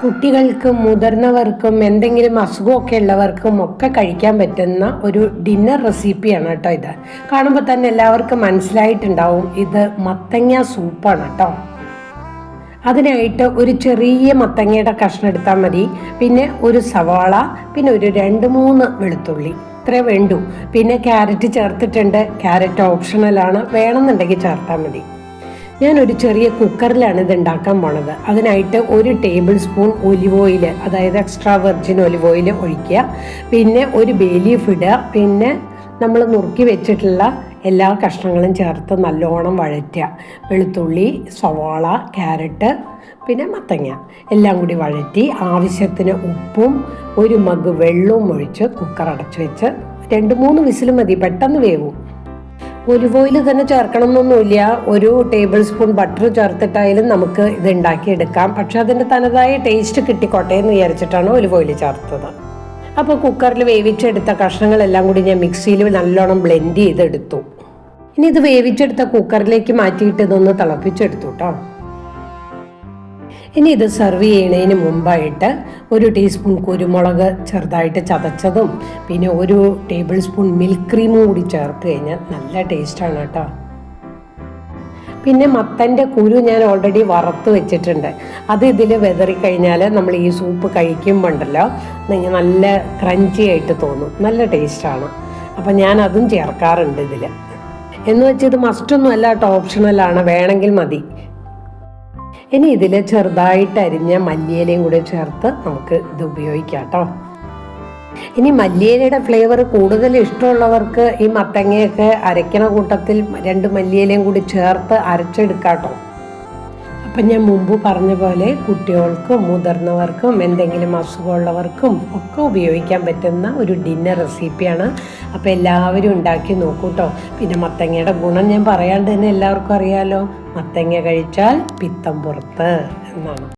കുട്ടികൾക്കും മുതിർന്നവർക്കും എന്തെങ്കിലും അസുഖമൊക്കെ ഉള്ളവർക്കും ഒക്കെ കഴിക്കാൻ പറ്റുന്ന ഒരു ഡിന്നർ റെസിപ്പിയാണ് കേട്ടോ ഇത്. കാണുമ്പോൾ തന്നെ എല്ലാവർക്കും മനസ്സിലായിട്ടുണ്ടാവും ഇത് മത്തങ്ങ സൂപ്പാണ് കേട്ടോ. അതിനായിട്ട് ഒരു ചെറിയ മത്തങ്ങയുടെ കഷ്ണം എടുത്താൽ മതി. പിന്നെ ഒരു സവാള, പിന്നെ ഒരു 2-3 വെളുത്തുള്ളി, ഇത്രേ വേണ്ടൂ. പിന്നെ ക്യാരറ്റ് ചേർത്തിട്ടുണ്ട്. ക്യാരറ്റ് ഓപ്ഷണലാണ്, വേണമെന്നുണ്ടെങ്കിൽ ചേർത്താൽ മതി. ഞാനൊരു ചെറിയ കുക്കറിലാണ് ഇത് ഉണ്ടാക്കാൻ പോണത്. അതിനായിട്ട് 1 ടേബിൾ സ്പൂൺ ഒലിവ് ഓയിൽ, അതായത് എക്സ്ട്രാ വെർജിൻ ഒലിവ് ഓയിൽ ഒഴിക്കുക. പിന്നെ ഒരു ബേ ലീഫ് ഇടുക. പിന്നെ നമ്മൾ നുറുക്കി വെച്ചിട്ടുള്ള എല്ലാ കഷ്ണങ്ങളും ചേർത്ത് നല്ലോണം വഴറ്റുക. വെളുത്തുള്ളി, സവാള, ക്യാരറ്റ്, പിന്നെ മത്തങ്ങ എല്ലാം കൂടി വഴറ്റി ആവശ്യത്തിന് ഉപ്പും 1 മഗ് വെള്ളവും ഒഴിച്ച് കുക്കർ അടച്ചു വെച്ച് 2-3 വിസിൽ മതി, പെട്ടെന്ന് വേവും. ഒലിവ് ഓയിൽ തന്നെ ചേർക്കണം എന്നൊന്നുമില്ല. 1 ടേബിൾ സ്പൂൺ ബട്ടർ ചേർത്തിട്ടായാലും നമുക്ക് ഇത് ഉണ്ടാക്കിയെടുക്കാം. പക്ഷെ അതിൻ്റെ തനതായ ടേസ്റ്റ് കിട്ടിക്കോട്ടെ എന്ന് വിചാരിച്ചിട്ടാണ് ഒലിവ് ഓയിൽ ചേർത്തത്. അപ്പോൾ കുക്കറിൽ വേവിച്ചെടുത്ത കഷ്ണങ്ങളെല്ലാം കൂടി ഞാൻ മിക്സിയിൽ നല്ലോണം ബ്ലെൻഡ് ചെയ്തെടുത്തു. ഇനി ഇത് വേവിച്ചെടുത്ത കുക്കറിലേക്ക് മാറ്റിയിട്ട് ഇതൊന്ന് തിളപ്പിച്ചെടുത്തു കേട്ടോ. ഇനി ഇത് സെർവ് ചെയ്യുന്നതിന് മുമ്പായിട്ട് 1 ടീസ്പൂൺ കുരുമുളക് ചെറുതായിട്ട് ചതച്ചതും പിന്നെ 1 ടേബിൾ സ്പൂൺ മിൽക്ക് ക്രീമും കൂടി ചേർത്ത് കഴിഞ്ഞാൽ നല്ല ടേസ്റ്റാണ് കേട്ടോ. പിന്നെ മത്തൻ്റെ കുരു ഞാൻ ഓൾറെഡി വറുത്ത് വെച്ചിട്ടുണ്ട്. അത് ഇതിൽ വെതറിക്കഴിഞ്ഞാൽ നമ്മൾ ഈ സൂപ്പ് കഴിക്കുമ്പോൾ ഉണ്ടല്ലോ നല്ല ക്രഞ്ചി ആയിട്ട് തോന്നും, നല്ല ടേസ്റ്റാണ്. അപ്പം ഞാൻ അതും ചേർക്കാറുണ്ട് ഇതിൽ. എന്ന് വെച്ച് ഇത് മസ്റ്റൊന്നും അല്ല കേട്ടോ, ഓപ്ഷണലാണ്, വേണമെങ്കിൽ മതി. ഇനി ഇതിൽ ചെറുതായിട്ട് അരിഞ്ഞ മല്ലിയിലയും കൂടി ചേർത്ത് നമുക്ക് ഇത് ഉപയോഗിക്കാം കേട്ടോ. ഇനി മല്ലിയിലയുടെ ഫ്ലേവർ കൂടുതൽ ഇഷ്ടമുള്ളവർക്ക് ഈ മത്തങ്ങയൊക്കെ അരയ്ക്കണ കൂട്ടത്തിൽ 2 മല്ലിയിലയും കൂടി ചേർത്ത് അരച്ചെടുക്കാം കേട്ടോ. അപ്പം ഞാൻ മുമ്പ് പറഞ്ഞ പോലെ കുട്ടികൾക്കും മുതിർന്നവർക്കും എന്തെങ്കിലും അസുഖമുള്ളവർക്കും ഒക്കെ ഉപയോഗിക്കാൻ പറ്റുന്ന ഒരു ഡിന്നർ റെസിപ്പിയാണ്. അപ്പോൾ എല്ലാവരും ഉണ്ടാക്കി നോക്കൂ കേട്ടോ. പിന്നെ മത്തങ്ങയുടെ ഗുണം ഞാൻ പറയാണ്ട് തന്നെ എല്ലാവർക്കും അറിയാമല്ലോ, മത്തങ്ങ കഴിച്ചാൽ പിത്തം പുറത്ത് എന്നാണ്.